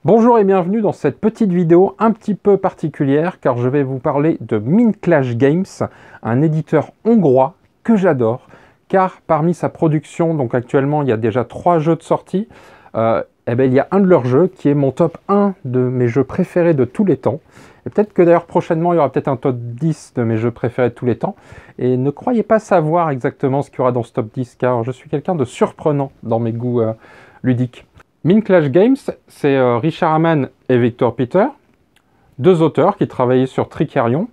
Bonjour et bienvenue dans cette petite vidéo un petit peu particulière car je vais vous parler de Mint Clash Games, un éditeur hongrois que j'adore car parmi sa production, donc actuellement il y a déjà 3 jeux de sortie, il y a un de leurs jeux qui est mon top 1 de mes jeux préférés de tous les temps. Et peut-être que d'ailleurs prochainement il y aura peut-être un top 10 de mes jeux préférés de tous les temps. Et ne croyez pas savoir exactement ce qu'il y aura dans ce top 10 car je suis quelqu'un de surprenant dans mes goûts ludiques. Mint Clash Games, c'est Richard Hamann et Victor Peter, deux auteurs qui travaillaient sur Tricarion.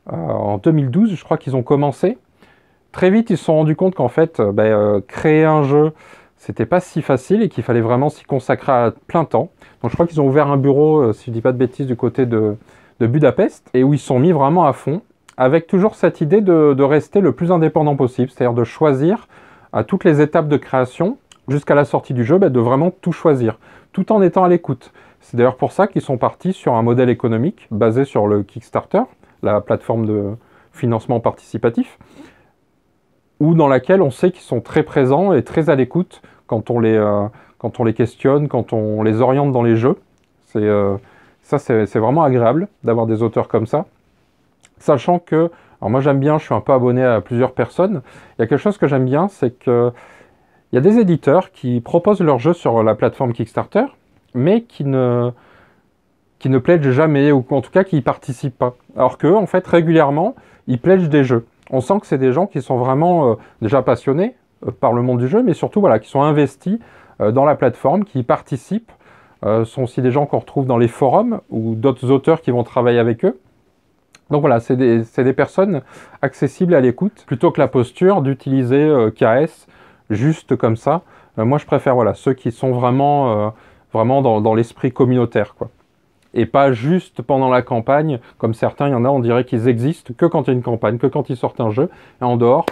En 2012, je crois qu'ils ont commencé. Très vite, ils se sont rendus compte qu'en fait, créer un jeu, c'était pas si facile et qu'il fallait vraiment s'y consacrer à plein temps. Donc je crois qu'ils ont ouvert un bureau, si je dis pas de bêtises, du côté de Budapest, et où ils se sont mis vraiment à fond, avec toujours cette idée de rester le plus indépendant possible, c'est-à-dire de choisir à toutes les étapes de création, jusqu'à la sortie du jeu, de vraiment tout choisir, tout en étant à l'écoute. C'est d'ailleurs pour ça qu'ils sont partis sur un modèle économique basé sur le Kickstarter, la plateforme de financement participatif, où dans laquelle on sait qu'ils sont très présents et très à l'écoute quand on les questionne, quand on les oriente dans les jeux. C'est vraiment agréable d'avoir des auteurs comme ça, sachant que, alors moi j'aime bien, je suis un peu abonné à plusieurs personnes, il y a quelque chose que j'aime bien, c'est que il y a des éditeurs qui proposent leurs jeux sur la plateforme Kickstarter, mais qui ne pledgent jamais, ou en tout cas qui n'y participent pas. Alors qu'eux, en fait, régulièrement, ils pledgent des jeux. On sent que c'est des gens qui sont vraiment déjà passionnés par le monde du jeu, mais surtout voilà, qui sont investis dans la plateforme, qui y participent. Ce sont aussi des gens qu'on retrouve dans les forums, ou d'autres auteurs qui vont travailler avec eux. Donc voilà, c'est des personnes accessibles à l'écoute, plutôt que la posture d'utiliser KS, juste comme ça. Moi, je préfère voilà, ceux qui sont vraiment dans l'esprit communautaire, quoi. Et pas juste pendant la campagne, comme certains, il y en a, on dirait qu'ils existent que quand il y a une campagne, que quand ils sortent un jeu, et en dehors,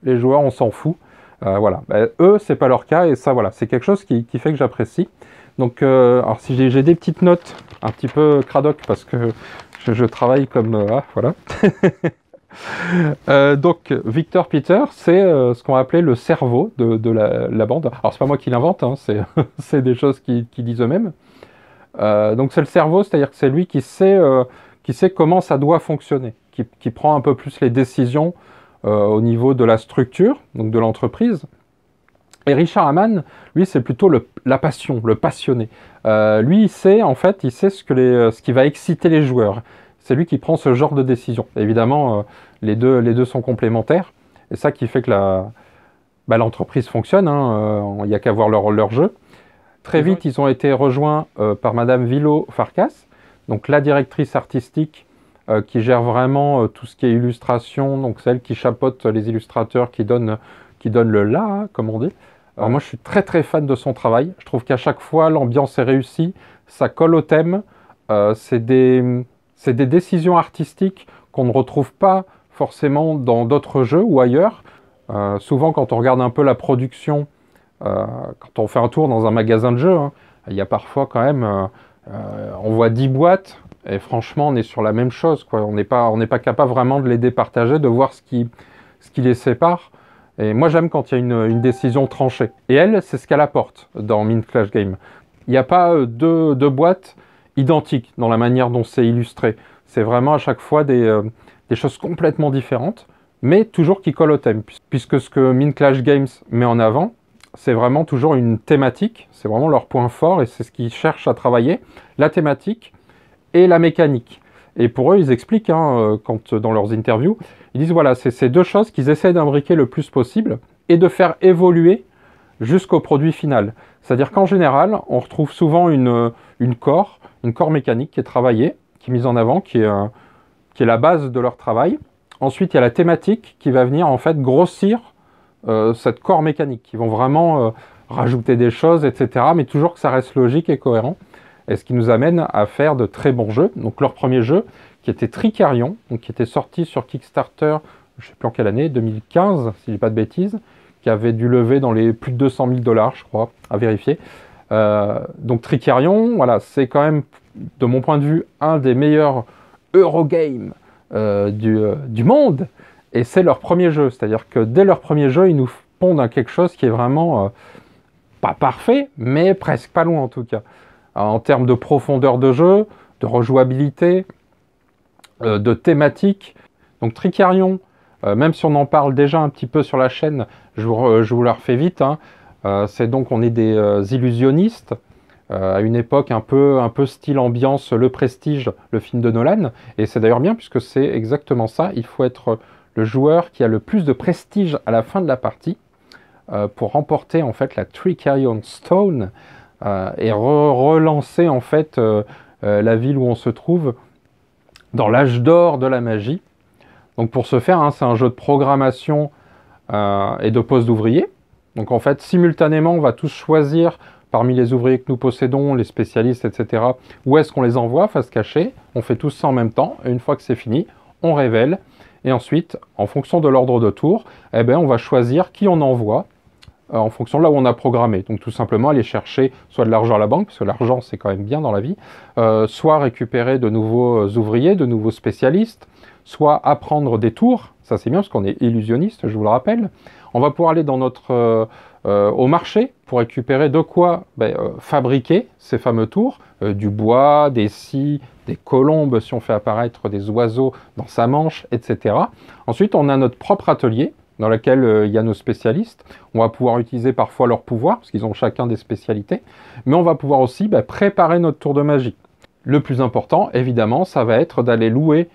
les joueurs, on s'en fout. Voilà. Eux, c'est pas leur cas, et ça, voilà, c'est quelque chose qui fait que j'apprécie. Donc, alors si j'ai des petites notes un petit peu cradoc, parce que je travaille comme... voilà. Donc Victor Peter, c'est ce qu'on appelait le cerveau de la bande. Alors c'est pas moi qui l'invente, hein, c'est des choses qu'ils disent eux-mêmes. Donc c'est le cerveau, c'est-à-dire que c'est lui qui sait comment ça doit fonctionner, qui prend un peu plus les décisions au niveau de la structure, donc de l'entreprise. Et Richard Hamann, lui, c'est plutôt la passion, le passionné. Lui, il sait ce qui va exciter les joueurs. C'est lui qui prend ce genre de décision. Évidemment, les deux sont complémentaires. Et ça qui fait que l'entreprise fonctionne. Il n'y a qu'à voir leur jeu. Très vite, ils ont été rejoints par Madame Vilo Farkas, donc la directrice artistique qui gère vraiment tout ce qui est illustration, donc celle qui chapeaute les illustrateurs, qui donne le là, hein, comme on dit. Alors moi, je suis très très fan de son travail. Je trouve qu'à chaque fois, l'ambiance est réussie, ça colle au thème. C'est des décisions artistiques qu'on ne retrouve pas forcément dans d'autres jeux ou ailleurs. Souvent, quand on regarde un peu la production, quand on fait un tour dans un magasin de jeux, hein, il y a parfois quand même, on voit 10 boîtes, et franchement, on est sur la même chose, quoi. On n'est pas capable vraiment de les départager, de voir ce qui les sépare. Et moi, j'aime quand il y a une décision tranchée. Et elle, c'est ce qu'elle apporte dans Mint Clash Game. Il n'y a pas deux boîtes identiques dans la manière dont c'est illustré. C'est vraiment à chaque fois des choses complètement différentes, mais toujours qui collent au thème. Puisque ce que Mint Clash Games met en avant, c'est vraiment toujours une thématique, c'est vraiment leur point fort et c'est ce qu'ils cherchent à travailler, la thématique et la mécanique. Et pour eux, ils expliquent, quand dans leurs interviews, ils disent voilà, c'est ces deux choses qu'ils essaient d'imbriquer le plus possible et de faire évoluer jusqu'au produit final. C'est-à-dire qu'en général, on retrouve souvent une core mécanique qui est travaillée, qui est mise en avant, qui est la base de leur travail. Ensuite, il y a la thématique qui va venir en fait grossir cette core mécanique. Ils vont vraiment rajouter des choses, etc. Mais toujours que ça reste logique et cohérent. Et ce qui nous amène à faire de très bons jeux. Donc leur premier jeu, qui était Tricarion, donc qui était sorti sur Kickstarter, je ne sais plus en quelle année, 2015, si je dis pas de bêtises, qui avait dû lever dans les plus de 200 000 $, je crois, à vérifier. Donc Tricarion, voilà, c'est quand même, de mon point de vue, un des meilleurs Eurogames du monde. Et c'est leur premier jeu, c'est-à-dire que dès leur premier jeu, ils nous pondent quelque chose qui est vraiment pas parfait, mais presque pas loin en tout cas. en termes de profondeur de jeu, de rejouabilité, de thématique. Donc Tricarion, même si on en parle déjà un petit peu sur la chaîne, je vous la refais vite, hein. C'est donc, on est des illusionnistes, à une époque un peu style ambiance Le Prestige, le film de Nolan, et c'est d'ailleurs bien puisque c'est exactement ça, il faut être le joueur qui a le plus de prestige à la fin de la partie pour remporter en fait la Tricarion Stone et relancer en fait la ville où on se trouve dans l'âge d'or de la magie. Donc pour ce faire, hein, c'est un jeu de programmation et de pose d'ouvriers. Donc en fait, simultanément, on va tous choisir parmi les ouvriers que nous possédons, les spécialistes, etc., où est-ce qu'on les envoie face cachée. On fait tous ça en même temps, et une fois que c'est fini, on révèle. Et ensuite, en fonction de l'ordre de tour, eh ben, on va choisir qui on envoie en fonction de là où on a programmé. Donc tout simplement aller chercher soit de l'argent à la banque, parce que l'argent c'est quand même bien dans la vie, soit récupérer de nouveaux ouvriers, de nouveaux spécialistes, soit apprendre des tours, ça c'est bien parce qu'on est illusionniste, je vous le rappelle. On va pouvoir aller dans au marché pour récupérer de quoi fabriquer ces fameux tours, du bois, des scies, des colombes si on fait apparaître des oiseaux dans sa manche, etc. Ensuite on a notre propre atelier, dans laquelle il y a nos spécialistes. On va pouvoir utiliser parfois leurs pouvoirs, parce qu'ils ont chacun des spécialités, mais on va pouvoir aussi préparer notre tour de magie. Le plus important, évidemment, ça va être d'aller louer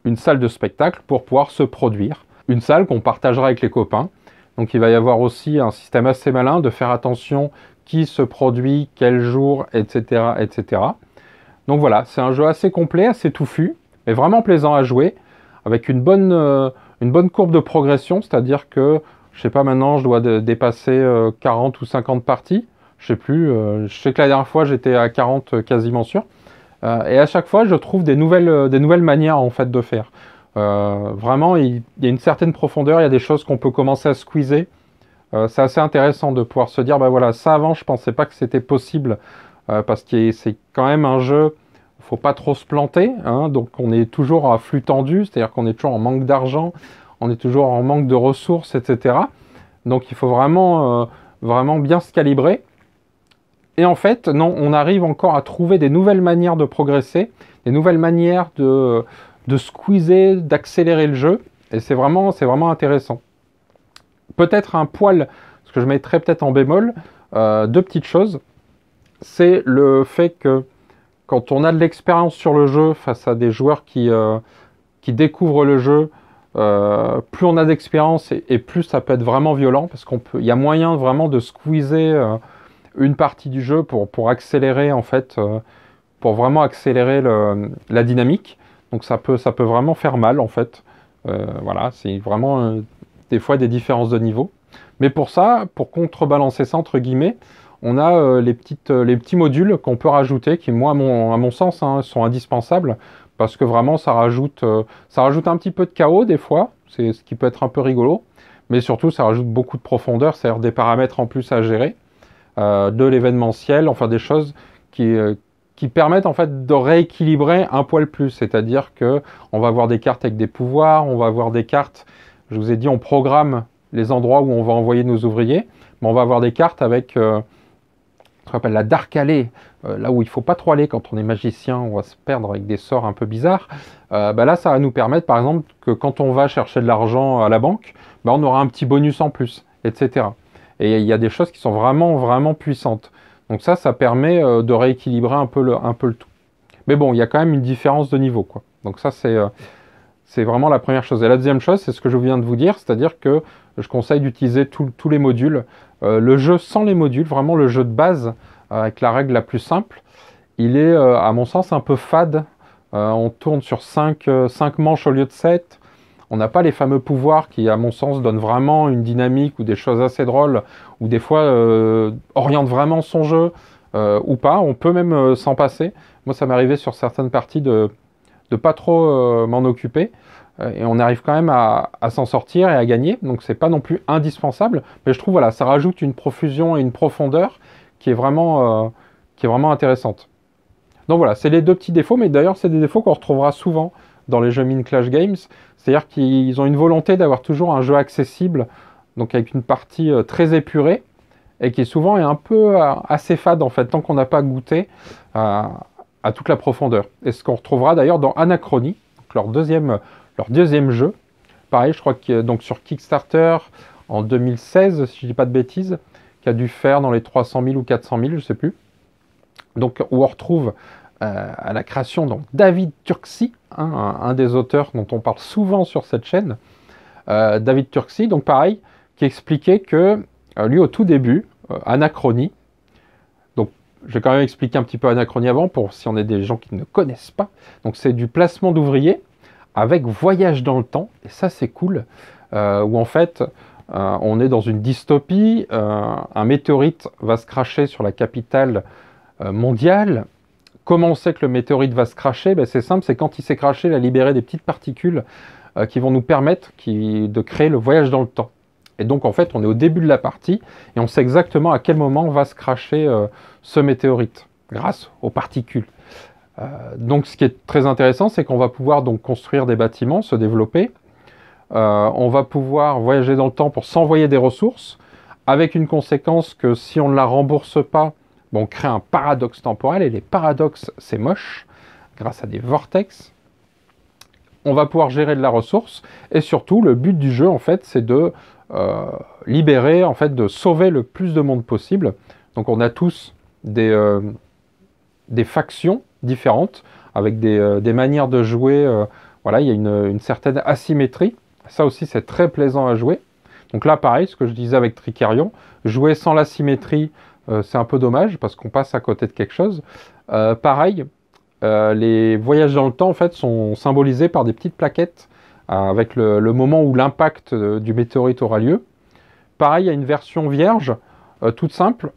une salle de spectacle pour pouvoir se produire. Une salle qu'on partagera avec les copains. Donc il va y avoir aussi un système assez malin de faire attention qui se produit, quel jour, etc. etc. Donc voilà, c'est un jeu assez complet, assez touffu, mais vraiment plaisant à jouer, avec une bonne courbe de progression, c'est-à-dire que, je sais pas, maintenant je dois dépasser 40 ou 50 parties, je sais plus, je sais que la dernière fois j'étais à 40 quasiment sûr, et à chaque fois je trouve des nouvelles manières en fait de faire. Vraiment, il y a une certaine profondeur, il y a des choses qu'on peut commencer à squeezer, c'est assez intéressant de pouvoir se dire, bah voilà, ça avant je pensais pas que c'était possible, parce que c'est quand même un jeu, faut pas trop se planter, hein, donc on est toujours à flux tendu, c'est-à-dire qu'on est toujours en manque d'argent, on est toujours en manque de ressources, etc. Donc il faut vraiment bien se calibrer. Et en fait, non, on arrive encore à trouver des nouvelles manières de progresser, des nouvelles manières de squeezer, d'accélérer le jeu, et c'est vraiment intéressant. Peut-être un poil, ce que je mettrais peut-être en bémol, deux petites choses, c'est le fait que quand on a de l'expérience sur le jeu face à des joueurs qui découvrent le jeu, plus on a d'expérience et plus ça peut être vraiment violent, parce qu'il y a moyen vraiment de squeezer une partie du jeu pour accélérer en fait, pour vraiment accélérer la dynamique. Donc ça peut vraiment faire mal en fait. Voilà, c'est vraiment des fois des différences de niveau. Mais pour ça, pour contrebalancer ça entre guillemets, on a les petits modules qu'on peut rajouter, qui moi, à mon sens, hein, sont indispensables, parce que vraiment, ça rajoute un petit peu de chaos des fois, c'est ce qui peut être un peu rigolo, mais surtout, ça rajoute beaucoup de profondeur, c'est-à-dire des paramètres en plus à gérer, de l'événementiel, enfin des choses qui permettent en fait de rééquilibrer un poil plus, c'est-à-dire que on va avoir des cartes avec des pouvoirs, on va avoir des cartes, je vous ai dit, on programme les endroits où on va envoyer nos ouvriers, mais on va avoir des cartes avec ce qu'on appelle la Dark Alley, là où il ne faut pas trop aller quand on est magicien, on va se perdre avec des sorts un peu bizarres. Là, ça va nous permettre, par exemple, que quand on va chercher de l'argent à la banque, on aura un petit bonus en plus, etc. Et il y a des choses qui sont vraiment puissantes. Donc ça permet de rééquilibrer un peu le tout. Mais bon, il y a quand même une différence de niveau, quoi. Donc ça, c'est vraiment la première chose. Et la deuxième chose, c'est ce que je viens de vous dire, c'est-à-dire que je conseille d'utiliser tous les modules. Le jeu sans les modules, vraiment le jeu de base, avec la règle la plus simple, il est, à mon sens, un peu fade. On tourne sur 5 manches au lieu de 7. On n'a pas les fameux pouvoirs qui, à mon sens, donnent vraiment une dynamique ou des choses assez drôles, ou des fois orientent vraiment son jeu, ou pas. On peut même s'en passer. Moi, ça m'est arrivé sur certaines parties de pas trop m'en occuper. Et on arrive quand même à s'en sortir et à gagner. Donc c'est pas non plus indispensable. Mais je trouve, voilà, ça rajoute une profusion et une profondeur qui est vraiment intéressante. Donc voilà, c'est les deux petits défauts. Mais d'ailleurs, c'est des défauts qu'on retrouvera souvent dans les jeux Min Clash Games. C'est-à-dire qu'ils ont une volonté d'avoir toujours un jeu accessible, donc avec une partie très épurée, et qui souvent est un peu assez fade en fait, tant qu'on n'a pas goûté à toute la profondeur. Et ce qu'on retrouvera d'ailleurs dans Anachronie, donc leur deuxième jeu. Pareil, je crois que donc sur Kickstarter en 2016, si je dis pas de bêtises, qui a dû faire dans les 300 000 ou 400 000, je ne sais plus. Donc où on retrouve à la création donc David Turczi, hein, un des auteurs dont on parle souvent sur cette chaîne. David Turczi, donc pareil, qui expliquait que lui au tout début, Anachronie, donc je vais quand même expliquer un petit peu Anachronie avant, pour si on est des gens qui ne connaissent pas. Donc c'est du placement d'ouvriers avec voyage dans le temps, et ça c'est cool, où en fait on est dans une dystopie, un météorite va se cracher sur la capitale mondiale. Comment on sait que le météorite va se cracher? Ben, c'est simple, c'est quand il s'est craché, il a libéré des petites particules qui vont nous permettre de créer le voyage dans le temps. Et donc en fait on est au début de la partie et on sait exactement à quel moment va se cracher ce météorite grâce aux particules. Donc ce qui est très intéressant, c'est qu'on va pouvoir donc construire des bâtiments, se développer. On va pouvoir voyager dans le temps pour s'envoyer des ressources, avec une conséquence que si on ne la rembourse pas, on crée un paradoxe temporel, et les paradoxes c'est moche, grâce à des vortex. On va pouvoir gérer de la ressource, et surtout le but du jeu en fait c'est de libérer, en fait de sauver le plus de monde possible. Donc on a tous des factions différentes, avec des manières de jouer, voilà, il y a une certaine asymétrie, ça aussi c'est très plaisant à jouer. Donc là pareil, ce que je disais avec Tricarion, jouer sans l'asymétrie, c'est un peu dommage, parce qu'on passe à côté de quelque chose. Pareil, les voyages dans le temps en fait sont symbolisés par des petites plaquettes, avec le moment où l'impact du météorite aura lieu. Pareil, il y a une version vierge, toute simple.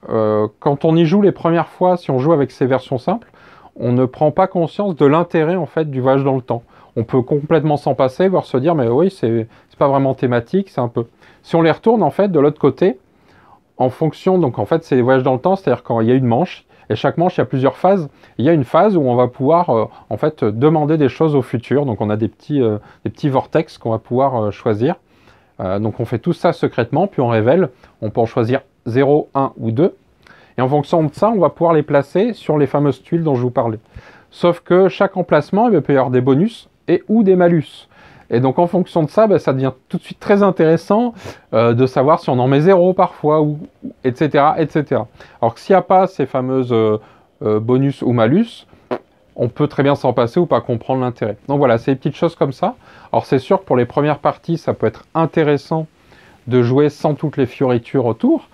Quand on y joue les premières fois, si on joue avec ces versions simples, on ne prend pas conscience de l'intérêt en fait du voyage dans le temps. On peut complètement s'en passer, voire se dire mais oui, c'est pas vraiment thématique, c'est un peu. Si on les retourne en fait de l'autre côté, en fonction, donc en fait c'est les voyages dans le temps, c'est-à-dire quand il y a une manche, et chaque manche il y a plusieurs phases, il y a une phase où on va pouvoir en fait demander des choses au futur, donc on a des petits vortex qu'on va pouvoir choisir. Donc on fait tout ça secrètement, puis on révèle, on peut en choisir 0, 1 ou 2. Et en fonction de ça, on va pouvoir les placer sur les fameuses tuiles dont je vous parlais. Sauf que chaque emplacement, il peut y avoir des bonus et ou des malus. Et donc en fonction de ça, ben, ça devient tout de suite très intéressant de savoir si on en met 0 parfois, ou etc., etc. Alors que s'il n'y a pas ces fameuses bonus ou malus, on peut très bien s'en passer ou pas comprendre l'intérêt. Donc voilà, c'est des petites choses comme ça. Alors c'est sûr que pour les premières parties, ça peut être intéressant de jouer sans toutes les fioritures autour,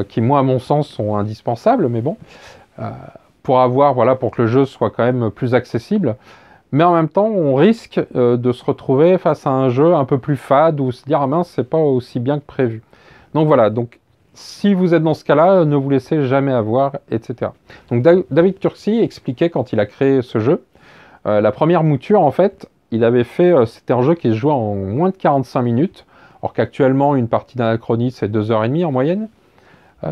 qui moi à mon sens sont indispensables, mais bon, pour avoir, voilà, pour que le jeu soit quand même plus accessible. Mais en même temps, on risque de se retrouver face à un jeu un peu plus fade, ou se dire ah mince, c'est pas aussi bien que prévu. Donc voilà, donc si vous êtes dans ce cas-là, ne vous laissez jamais avoir, etc. Donc David Turczi expliquait quand il a créé ce jeu, la première mouture en fait, il avait fait, c'était un jeu qui se jouait en moins de 45 minutes, alors qu'actuellement une partie d'Anachronie c'est 2h30 en moyenne.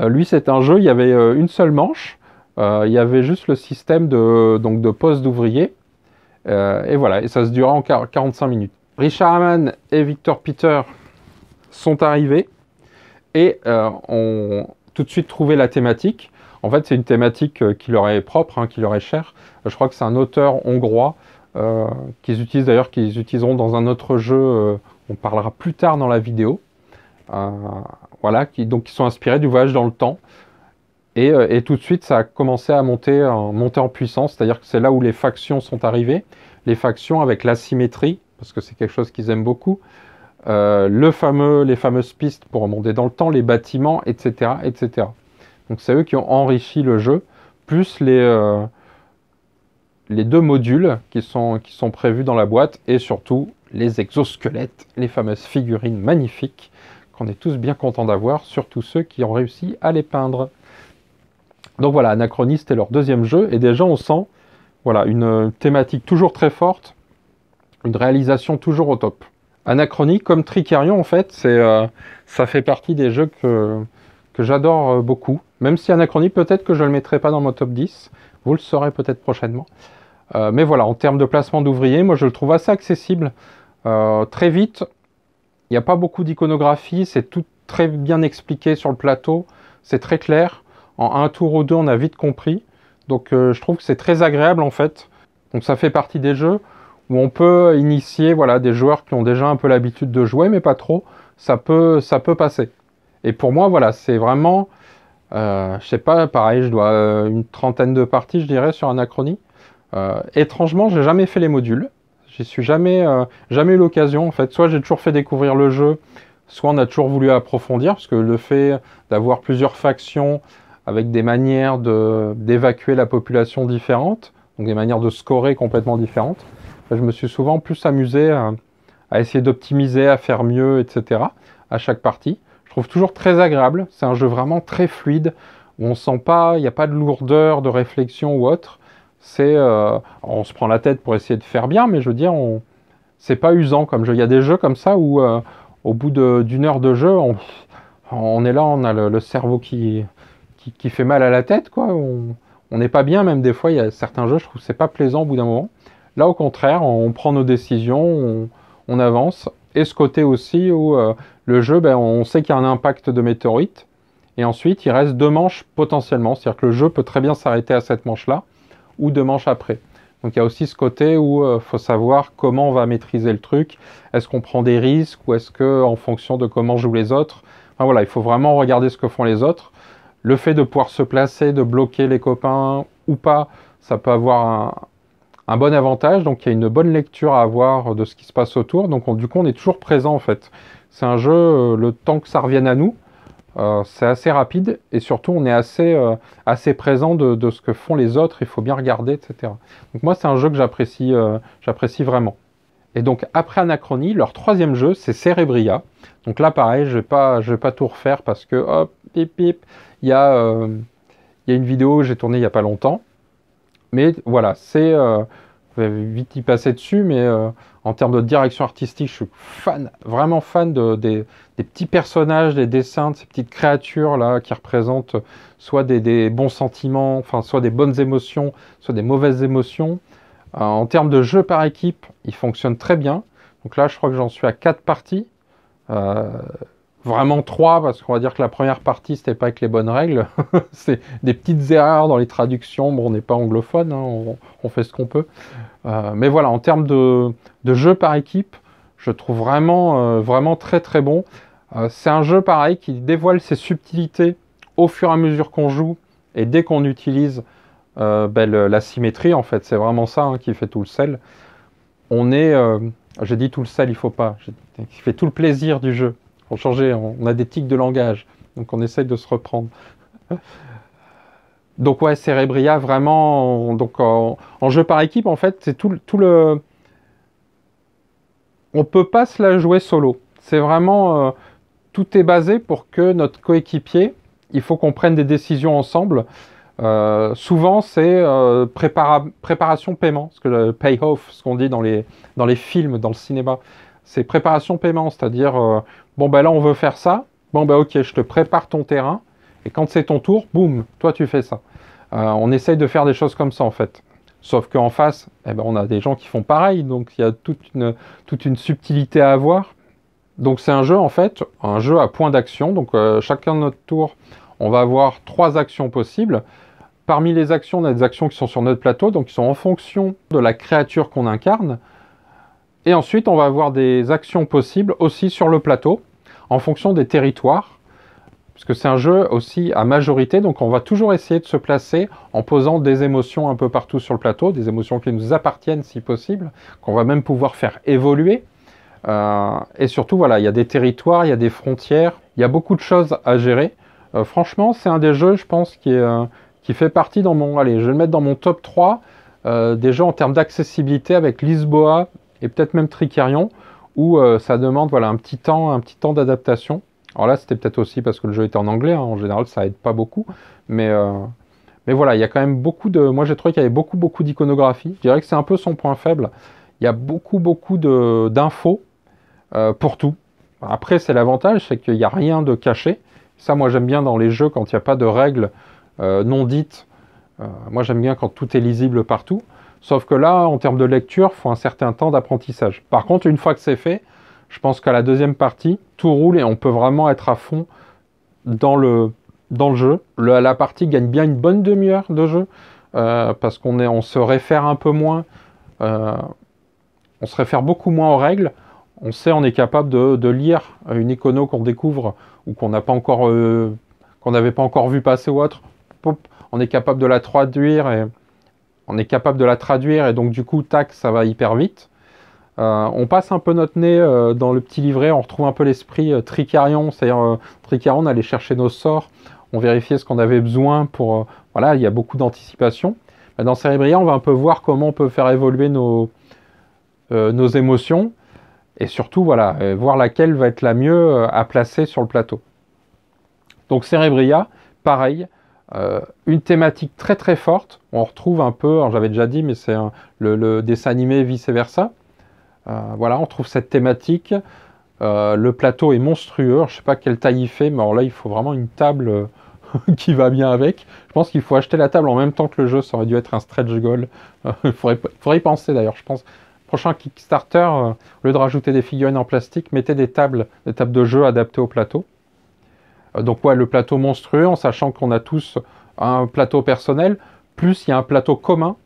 Lui c'est un jeu, il y avait une seule manche, il y avait juste le système de poste d'ouvrier, et voilà, et ça se durait en 45 minutes. Richard Hamann et Victor Peter sont arrivés, et ont tout de suite trouvé la thématique. En fait, c'est une thématique qui leur est propre, hein, qui leur est chère. Je crois que c'est un auteur hongrois qu'ils utilisent d'ailleurs, qu'ils utiliseront dans un autre jeu. On parlera plus tard dans la vidéo. Voilà, qui sont inspirés du voyage dans le temps. Et tout de suite, ça a commencé à monter en puissance. C'est-à-dire que c'est là où les factions sont arrivées. Les factions avec l'asymétrie, parce que c'est quelque chose qu'ils aiment beaucoup. Les fameuses pistes pour remonter dans le temps, les bâtiments, etc., etc. Donc c'est eux qui ont enrichi le jeu, plus les 2 modules qui sont prévus dans la boîte, et surtout les exosquelettes, les fameuses figurines magnifiques qu'on est tous bien contents d'avoir, surtout ceux qui ont réussi à les peindre. Donc voilà, Anachronie, c'était leur deuxième jeu, et déjà on sent voilà, une thématique toujours très forte, une réalisation toujours au top. Anachronie, comme Tricarion, en fait, ça fait partie des jeux que j'adore beaucoup. Même si Anachronie, peut-être que je ne le mettrai pas dans mon top 10. Vous le saurez peut-être prochainement. Mais voilà, en termes de placement d'ouvriers, moi je le trouve assez accessible. Très vite, il n'y a pas beaucoup d'iconographie, c'est tout très bien expliqué sur le plateau. c'est très clair. En un tour ou deux, on a vite compris. Donc je trouve que c'est très agréable en fait. Donc ça fait partie des jeux où on peut initier voilà, des joueurs qui ont déjà un peu l'habitude de jouer, mais pas trop. Ça peut passer. Et pour moi, voilà, c'est vraiment, je sais pas, pareil, je dois une trentaine de parties, je dirais, sur Anachronie. Étrangement, j'ai jamais fait les modules. J'y suis jamais eu l'occasion en fait. Soit j'ai toujours fait découvrir le jeu, soit on a toujours voulu approfondir, parce que le fait d'avoir plusieurs factions avec des manières d'évacuer la population différentes, donc des manières de scorer complètement différentes, je me suis souvent plus amusé à essayer d'optimiser, à faire mieux, etc. à chaque partie. Je trouve toujours très agréable. C'est un jeu vraiment très fluide, où on sent pas, il n'y a pas de lourdeur, de réflexion ou autre. On se prend la tête pour essayer de faire bien, mais je veux dire, c'est pas usant comme jeu. Il y a des jeux comme ça où, au bout d'une heure de jeu, on est là, on a le cerveau qui fait mal à la tête, quoi. On n'est pas bien, même des fois, il y a certains jeux, je trouve que c'est pas plaisant au bout d'un moment. Là, au contraire, on prend nos décisions, on avance. Et ce côté aussi où le jeu, ben, on sait qu'il y a un impact de météorite. Et ensuite, il reste 2 manches potentiellement. C'est-à-dire que le jeu peut très bien s'arrêter à cette manche-là ou 2 manches après. Donc il y a aussi ce côté où il faut savoir comment on va maîtriser le truc. Est-ce qu'on prend des risques ou est-ce que en fonction de comment jouent les autres, enfin, voilà, il faut vraiment regarder ce que font les autres. Le fait de pouvoir se placer, de bloquer les copains ou pas, ça peut avoir un bon avantage. Donc il y a une bonne lecture à avoir de ce qui se passe autour. Donc du coup on est toujours présent en fait. C'est un jeu, le temps que ça revienne à nous, c'est assez rapide et surtout on est assez présent de ce que font les autres, il faut bien regarder, etc. Donc moi c'est un jeu que j'apprécie vraiment. Et donc après Anachronie, leur troisième jeu c'est Cerebria. Donc là pareil, je vais pas tout refaire parce que hop, pip pip, il y a une vidéo que j'ai tournée il n'y a pas longtemps. Mais voilà, je vais vite y passer dessus, mais en termes de direction artistique, je suis vraiment fan des petits personnages, des dessins, de ces petites créatures là qui représentent soit des bons sentiments, enfin soit des bonnes émotions, soit des mauvaises émotions. En termes de jeu par équipe, il fonctionne très bien. Donc là, je crois que j'en suis à 4 parties. Vraiment 3, parce qu'on va dire que la première partie, c'était pas avec les bonnes règles. C'est des petites erreurs dans les traductions. Bon, on n'est pas anglophone, hein, on fait ce qu'on peut. Mais voilà, en termes de jeu par équipe, je trouve vraiment très très bon. C'est un jeu pareil qui dévoile ses subtilités au fur et à mesure qu'on joue. Et dès qu'on utilise la symétrie, en fait, c'est vraiment ça hein, qui fait tout le sel. J'ai dit tout le sel, il faut pas. Qui fait tout le plaisir du jeu. Pour changer, on a des tics de langage, donc on essaye de se reprendre. Donc ouais, Cerebria, vraiment, donc en jeu par équipe, en fait, c'est tout le... On peut pas se la jouer solo. C'est vraiment... tout est basé pour que notre coéquipier, il faut qu'on prenne des décisions ensemble. Souvent, c'est préparation-paiement, pay-off, ce qu'on dit dans les films, dans le cinéma. C'est préparation-paiement, c'est-à-dire, bon, ben là, on veut faire ça. Bon, ben ok, je te prépare ton terrain. Et quand c'est ton tour, boum, toi, tu fais ça. On essaye de faire des choses comme ça, en fait. Sauf qu'en face, eh ben, on a des gens qui font pareil. Donc, il y a toute une subtilité à avoir. Donc, c'est un jeu, en fait, un jeu à point d'action. Donc, chacun de notre tour, on va avoir 3 actions possibles. Parmi les actions, on a des actions qui sont sur notre plateau, donc qui sont en fonction de la créature qu'on incarne. Et ensuite, on va avoir des actions possibles aussi sur le plateau, en fonction des territoires, puisque c'est un jeu aussi à majorité, donc on va toujours essayer de se placer en posant des émotions un peu partout sur le plateau, des émotions qui nous appartiennent si possible, qu'on va même pouvoir faire évoluer. Et surtout, voilà, il y a des territoires, il y a des frontières, il y a beaucoup de choses à gérer. Franchement, c'est un des jeux, je pense, qui fait partie dans mon... Allez, je vais le mettre dans mon top 3 des jeux en termes d'accessibilité avec Lisboa, et peut-être même Tricarion, où ça demande voilà, un petit temps d'adaptation. Alors là, c'était peut-être aussi parce que le jeu était en anglais, hein, en général, ça aide pas beaucoup, mais voilà, il y a quand même moi, j'ai trouvé qu'il y avait beaucoup d'iconographie. Je dirais que c'est un peu son point faible. Il y a beaucoup d'infos pour tout. Après, c'est l'avantage, c'est qu'il n'y a rien de caché. Ça, moi, j'aime bien dans les jeux, quand il n'y a pas de règles non dites. Moi, j'aime bien quand tout est lisible partout. Sauf que là, en termes de lecture, il faut un certain temps d'apprentissage. Par contre, une fois que c'est fait, je pense qu'à la deuxième partie, tout roule et on peut vraiment être à fond dans dans le jeu. La partie gagne bien une bonne demi-heure de jeu, parce on se réfère un peu moins, on se réfère beaucoup moins aux règles. On est capable de lire une icono qu'on découvre ou qu'on n'a pas encore, qu'on n'avait pas encore vu passer ou autre. On est capable de la traduire et donc du coup, tac, ça va hyper vite. On passe un peu notre nez dans le petit livret, on retrouve un peu l'esprit Tricarion, c'est-à-dire Tricarion, on allait chercher nos sorts, on vérifiait ce qu'on avait besoin pour... voilà, il y a beaucoup d'anticipation. Dans Cerebria, on va un peu voir comment on peut faire évoluer nos émotions, et surtout, voilà, voir laquelle va être la mieux à placer sur le plateau. Donc Cerebria, pareil, une thématique très très forte, on retrouve un peu, j'avais déjà dit, mais c'est le dessin animé vice-versa. Voilà, on trouve cette thématique. Le plateau est monstrueux. Je ne sais pas quelle taille il fait, mais alors là, il faut vraiment une table qui va bien avec. Je pense qu'il faut acheter la table en même temps que le jeu. Ça aurait dû être un stretch goal. Il faudrait y penser d'ailleurs. Je pense, prochain Kickstarter, au lieu de rajouter des figurines en plastique, mettez des tables de jeu adaptées au plateau. Donc ouais, le plateau monstrueux, en sachant qu'on a tous un plateau personnel, plus il y a un plateau commun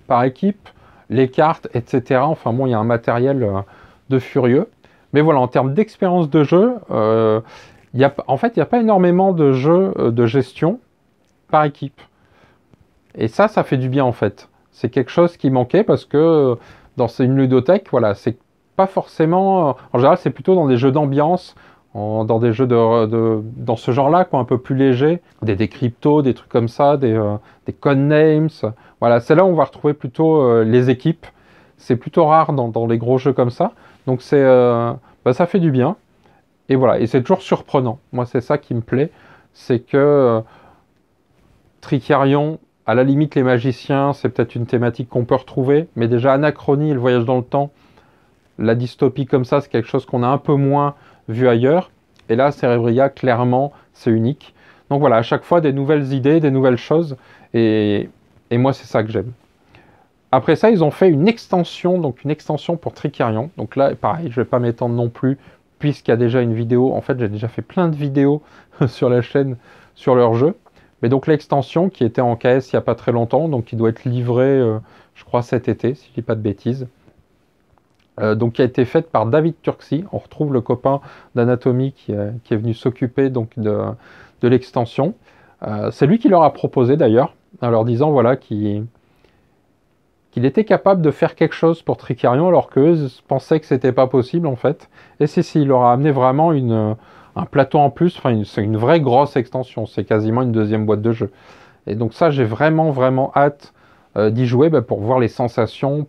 par équipe, les cartes, etc. Enfin bon, il y a un matériel de furieux. Mais voilà, en termes d'expérience de jeu, en fait, il n'y a pas énormément de jeux de gestion par équipe. Et ça fait du bien en fait. C'est quelque chose qui manquait parce que dans une ludothèque, voilà, c'est pas forcément... en général, c'est plutôt dans des jeux d'ambiance, dans des jeux dans ce genre-là, quoi, un peu plus léger, des cryptos, des trucs comme ça, des codenames. Voilà, c'est là où on va retrouver plutôt les équipes. C'est plutôt rare dans les gros jeux comme ça. Donc ça fait du bien. Et voilà, et c'est toujours surprenant. Moi, c'est ça qui me plaît. C'est que Tricarion, à la limite, les magiciens, c'est peut-être une thématique qu'on peut retrouver. Mais déjà, Anachronie, le voyage dans le temps, la dystopie comme ça, c'est quelque chose qu'on a un peu moins vu ailleurs. Et là, Cerebria, clairement, c'est unique. Donc voilà, à chaque fois, des nouvelles idées, des nouvelles choses. Et moi, c'est ça que j'aime. Après ça, ils ont fait une extension, donc une extension pour Tricarion. Donc là, pareil, je ne vais pas m'étendre non plus, puisqu'il y a déjà une vidéo. En fait, j'ai déjà fait plein de vidéos sur la chaîne sur leur jeu. Mais donc l'extension, qui était en KS il n'y a pas très longtemps, donc qui doit être livrée, je crois, cet été, si je ne dis pas de bêtises. Donc qui a été faite par David Turksi. On retrouve le copain d'Anatomie qui est venu s'occuper donc de l'extension. C'est lui qui leur a proposé d'ailleurs, en leur disant voilà qu'il était capable de faire quelque chose pour Tricarion alors qu'eux pensaient que c'était pas possible en fait. Et il leur a amené vraiment un plateau en plus, enfin c'est une vraie grosse extension, c'est quasiment une deuxième boîte de jeu. Et donc ça, j'ai vraiment vraiment hâte d'y jouer pour voir les sensations,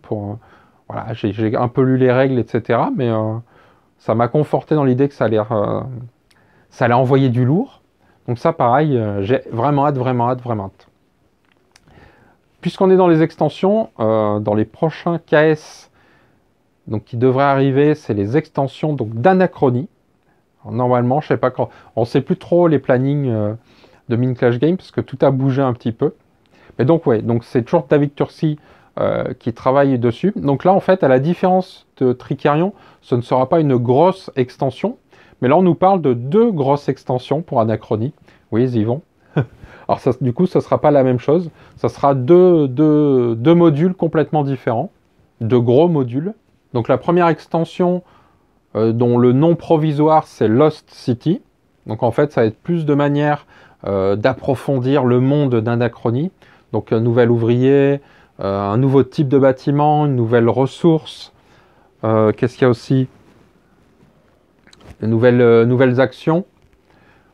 voilà, j'ai un peu lu les règles, etc. Mais ça m'a conforté dans l'idée que ça allait envoyer du lourd. Donc ça, pareil, j'ai vraiment hâte, vraiment hâte, vraiment hâte. Puisqu'on est dans les extensions, dans les prochains KS donc, qui devraient arriver, c'est les extensions d'Anachronie. Normalement, je sais pas quand... On ne sait plus trop les plannings de Min Clash Game, parce que tout a bougé un petit peu. Mais donc, ouais, donc c'est toujours David Turksi qui travaille dessus. Donc là, en fait, à la différence de Tricarion, ce ne sera pas une grosse extension, mais là, on nous parle de 2 grosses extensions pour Anachronie. Oui, ils y vont. Alors, ça, du coup, ce ne sera pas la même chose. Ça sera deux modules complètement différents, 2 gros modules. Donc, la première extension, dont le nom provisoire, c'est Lost City. Donc, en fait, ça va être plus de manière d'approfondir le monde d'Anachronie. Donc, un nouvel ouvrier, un nouveau type de bâtiment, une nouvelle ressource. Qu'est-ce qu'il y a aussi? De nouvelles actions.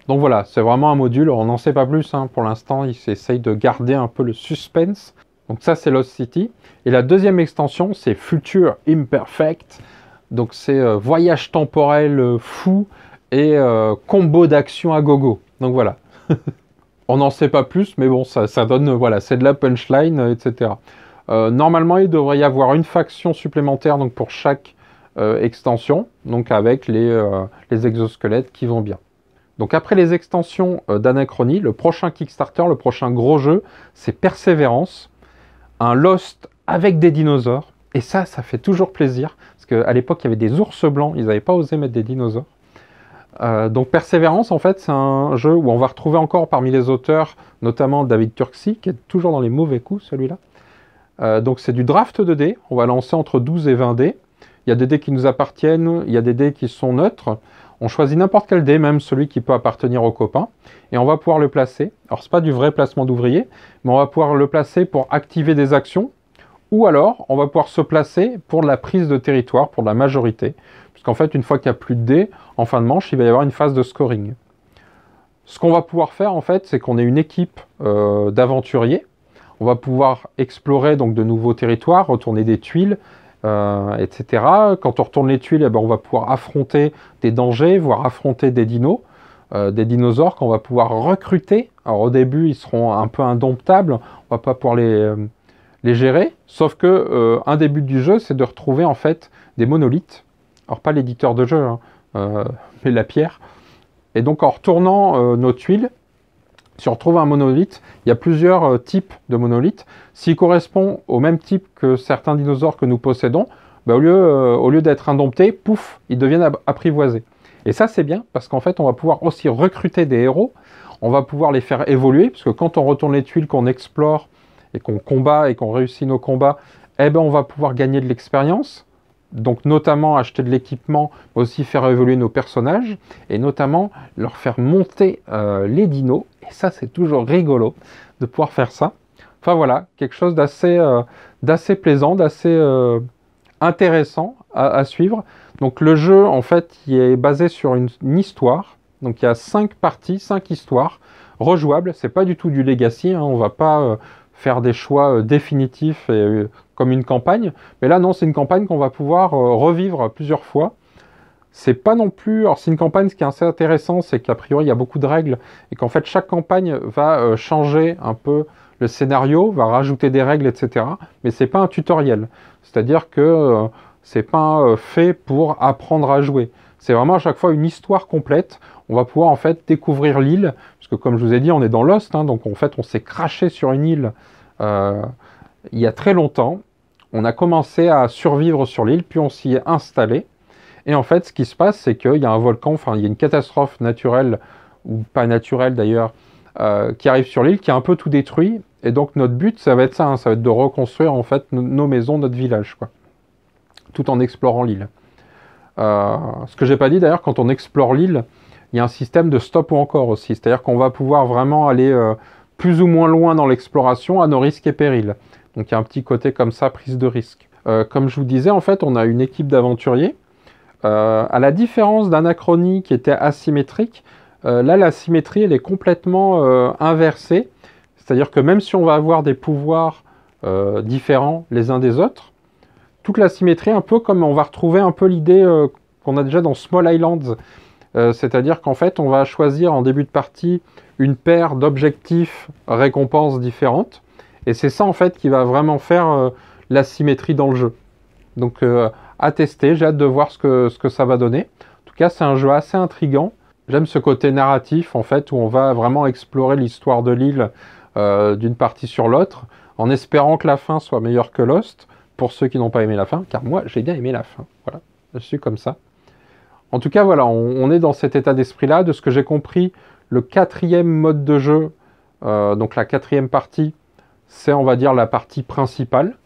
Donc voilà, c'est vraiment un module. On n'en sait pas plus hein, pour l'instant. Ils essayent de garder un peu le suspense. Donc ça, c'est Lost City. Et la deuxième extension, c'est Future Imperfect. Donc c'est voyage temporel fou et combo d'action à gogo. Donc voilà. On n'en sait pas plus, mais bon, ça donne, voilà, c'est de la punchline, etc. Normalement, il devrait y avoir une faction supplémentaire donc pour chaque extension, donc avec les exosquelettes qui vont bien. Donc après les extensions d'Anachronie, le prochain Kickstarter, le prochain gros jeu, c'est Persévérance, un Lost avec des dinosaures. Et ça fait toujours plaisir, parce qu'à l'époque, il y avait des ours blancs, ils n'avaient pas osé mettre des dinosaures. Donc Persévérance, en fait, c'est un jeu où on va retrouver encore parmi les auteurs, notamment David Turczi, qui est toujours dans les mauvais coups, celui-là. Donc c'est du draft de dés, on va lancer entre 12 et 20 dés. Il y a des dés qui nous appartiennent, il y a des dés qui sont neutres. On choisit n'importe quel dé, même celui qui peut appartenir au copain, et on va pouvoir le placer. Alors c'est pas du vrai placement d'ouvrier, mais on va pouvoir le placer pour activer des actions, ou alors on va pouvoir se placer pour la prise de territoire, pour la majorité. Puisqu'en fait, une fois qu'il n'y a plus de dés, en fin de manche, il va y avoir une phase de scoring. Ce qu'on va pouvoir faire, en fait, c'est qu'on est une équipe d'aventuriers. On va pouvoir explorer donc de nouveaux territoires, retourner des tuiles, etc. Quand on retourne les tuiles, eh ben, on va pouvoir affronter des dangers, voire affronter des dinos, des dinosaures qu'on va pouvoir recruter. Alors au début, ils seront un peu indomptables, on va pas pouvoir les gérer, sauf que un des buts du jeu, c'est de retrouver en fait des monolithes. Alors pas l'éditeur de jeu, hein, mais la pierre. Et donc en retournant nos tuiles, si on retrouve un monolithe, il y a plusieurs types de monolithes. S'il correspond au même type que certains dinosaures que nous possédons, bah, au lieu d'être indomptés, pouf, ils deviennent apprivoisés. Et ça c'est bien, parce qu'en fait on va pouvoir aussi recruter des héros, on va pouvoir les faire évoluer, parce que quand on retourne les tuiles, qu'on explore, et qu'on combat, et qu'on réussit nos combats, eh ben on va pouvoir gagner de l'expérience. Donc notamment acheter de l'équipement, mais aussi faire évoluer nos personnages, et notamment leur faire monter les dinos. Et ça, c'est toujours rigolo de pouvoir faire ça. Enfin voilà, quelque chose d'assez plaisant, d'assez intéressant à suivre. Donc le jeu, en fait, il est basé sur une histoire. Donc il y a 5 parties, 5 histoires rejouables. C'est pas du tout du legacy, hein. On va pas faire des choix définitifs et comme une campagne. Mais là, non, c'est une campagne qu'on va pouvoir revivre plusieurs fois. C'est pas non plus... Alors, c'est une campagne, ce qui est assez intéressant, c'est qu'a priori, il y a beaucoup de règles et qu'en fait, chaque campagne va changer un peu le scénario, va rajouter des règles, etc. Mais c'est pas un tutoriel. C'est-à-dire que c'est pas fait pour apprendre à jouer. C'est vraiment à chaque fois une histoire complète. On va pouvoir en fait découvrir l'île, parce que comme je vous ai dit, on est dans Lost, hein, donc en fait, on s'est craché sur une île il y a très longtemps. On a commencé à survivre sur l'île, puis on s'y est installé. Et en fait, ce qui se passe, c'est qu'il y a un volcan, enfin, il y a une catastrophe naturelle, ou pas naturelle d'ailleurs, qui arrive sur l'île, qui a un peu tout détruit. Et donc, notre but, ça va être ça, hein, ça va être de reconstruire en fait nos maisons, notre village, quoi, tout en explorant l'île. Ce que j'ai pas dit d'ailleurs, quand on explore l'île, il y a un système de stop ou encore aussi. C'est-à-dire qu'on va pouvoir vraiment aller plus ou moins loin dans l'exploration à nos risques et périls. Donc, il y a un petit côté comme ça, prise de risque. Comme je vous disais, en fait, on a une équipe d'aventuriers. À la différence d'Anachronie qui était asymétrique, là la symétrie elle est complètement inversée, c'est-à-dire que même si on va avoir des pouvoirs différents les uns des autres, toute la symétrie, un peu comme on va retrouver un peu l'idée qu'on a déjà dans Small Islands, c'est-à-dire qu'en fait on va choisir en début de partie une paire d'objectifs récompenses différentes, et c'est ça en fait qui va vraiment faire la symétrie dans le jeu. Donc à tester, j'ai hâte de voir ce que ça va donner. En tout cas, c'est un jeu assez intriguant. J'aime ce côté narratif, en fait, où on va vraiment explorer l'histoire de l'île d'une partie sur l'autre, en espérant que la fin soit meilleure que Lost, pour ceux qui n'ont pas aimé la fin, car moi, j'ai bien aimé la fin. Voilà, je suis comme ça. En tout cas, voilà, on est dans cet état d'esprit-là. De ce que j'ai compris, le 4e mode de jeu, donc la 4e partie, c'est, on va dire, la partie principale.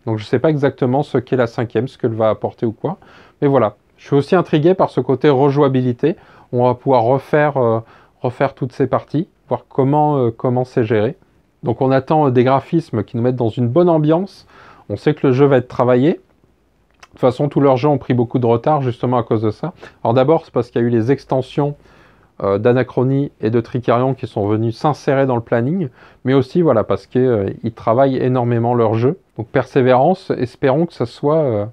Donc je ne sais pas exactement ce qu'est la 5e, ce qu'elle va apporter ou quoi. Mais voilà, je suis aussi intrigué par ce côté rejouabilité. On va pouvoir refaire toutes ces parties, voir comment c'est géré. Donc on attend des graphismes qui nous mettent dans une bonne ambiance. On sait que le jeu va être travaillé. De toute façon, tous leurs jeux ont pris beaucoup de retard justement à cause de ça. Alors d'abord, c'est parce qu'il y a eu les extensions d'Anachronie et de Tricarion qui sont venus s'insérer dans le planning, mais aussi voilà, parce qu'ils travaillent énormément leur jeu. Donc Persévérance, espérons que ça soit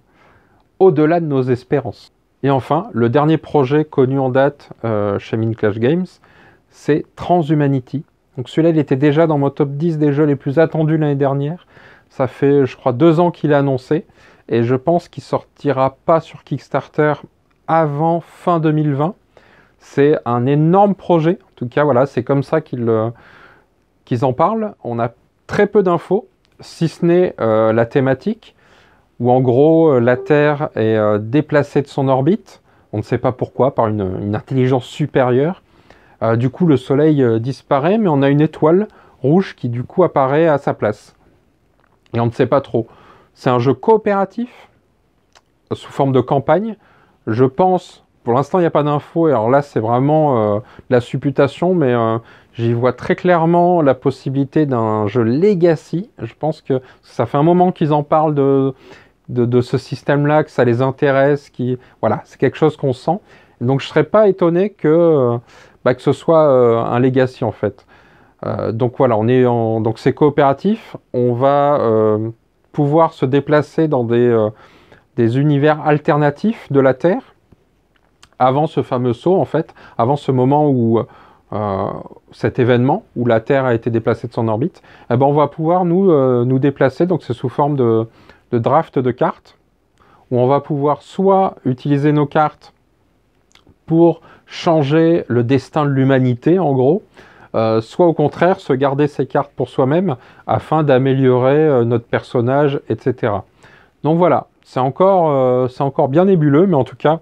au-delà de nos espérances. Et enfin, le dernier projet connu en date chez Clash Games, c'est Transhumanity. Donc celui-là, il était déjà dans mon top 10 des jeux les plus attendus l'année dernière. Ça fait, je crois, 2 ans qu'il est annoncé, et je pense qu'il sortira pas sur Kickstarter avant fin 2020. C'est un énorme projet. En tout cas, voilà, c'est comme ça qu'ils en parlent. On a très peu d'infos, si ce n'est la thématique, où en gros, la Terre est déplacée de son orbite. on ne sait pas pourquoi, par une intelligence supérieure. Du coup, le soleil disparaît, mais on a une étoile rouge qui du coup apparaît à sa place. Et on ne sait pas trop. C'est un jeu coopératif, sous forme de campagne. Je pense, pour l'instant il n'y a pas d'infos, et alors là c'est vraiment la supputation, mais j'y vois très clairement la possibilité d'un jeu Legacy. Je pense que ça fait un moment qu'ils en parlent de ce système-là, que ça les intéresse, voilà, c'est quelque chose qu'on sent. Donc je ne serais pas étonné que ce soit un Legacy en fait. Donc voilà, donc c'est coopératif, on va pouvoir se déplacer dans des univers alternatifs de la Terre, avant ce fameux saut en fait, avant ce moment où cet événement, où la Terre a été déplacée de son orbite, eh ben on va pouvoir nous déplacer, donc c'est sous forme de draft de cartes, où on va pouvoir soit utiliser nos cartes pour changer le destin de l'humanité en gros, soit au contraire se garder ces cartes pour soi-même afin d'améliorer notre personnage, etc. Donc voilà, c'est encore bien nébuleux, mais en tout cas,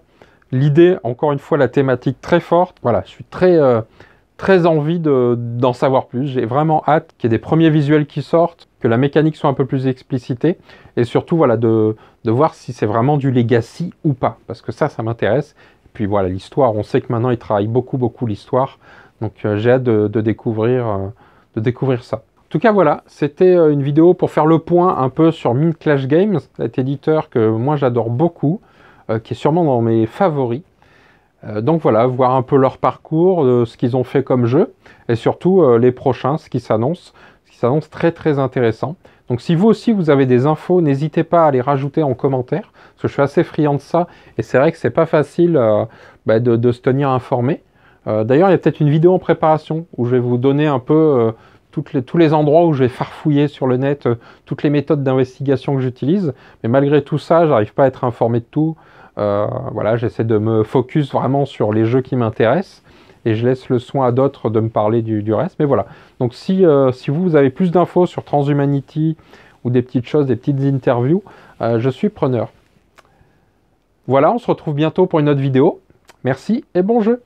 l'idée, encore une fois, la thématique très forte. Voilà, je suis très envie d'en savoir plus. J'ai vraiment hâte qu'il y ait des premiers visuels qui sortent, que la mécanique soit un peu plus explicitée, et surtout voilà, de voir si c'est vraiment du Legacy ou pas, parce que ça m'intéresse. Et puis voilà, l'histoire, on sait que maintenant, ils travaillent beaucoup l'histoire, donc j'ai hâte de découvrir ça. En tout cas, voilà, c'était une vidéo pour faire le point un peu sur Mint Clash Games, cet éditeur que moi j'adore beaucoup, qui est sûrement dans mes favoris. Donc voilà, voir un peu leur parcours, ce qu'ils ont fait comme jeu, et surtout les prochains, ce qui s'annonce très intéressant. Donc si vous aussi vous avez des infos, n'hésitez pas à les rajouter en commentaire, parce que je suis assez friand de ça, et c'est vrai que c'est pas facile de se tenir informé. D'ailleurs, il y a peut-être une vidéo en préparation, où je vais vous donner un peu tous les endroits où je vais farfouiller sur le net, toutes les méthodes d'investigation que j'utilise. Mais malgré tout ça, j'arrive pas à être informé de tout. Voilà, j'essaie de me focus vraiment sur les jeux qui m'intéressent et je laisse le soin à d'autres de me parler du reste. Mais voilà, donc si vous avez plus d'infos sur Transhumanity ou des petites choses, des petites interviews, je suis preneur. Voilà, on se retrouve bientôt pour une autre vidéo. Merci et bon jeu!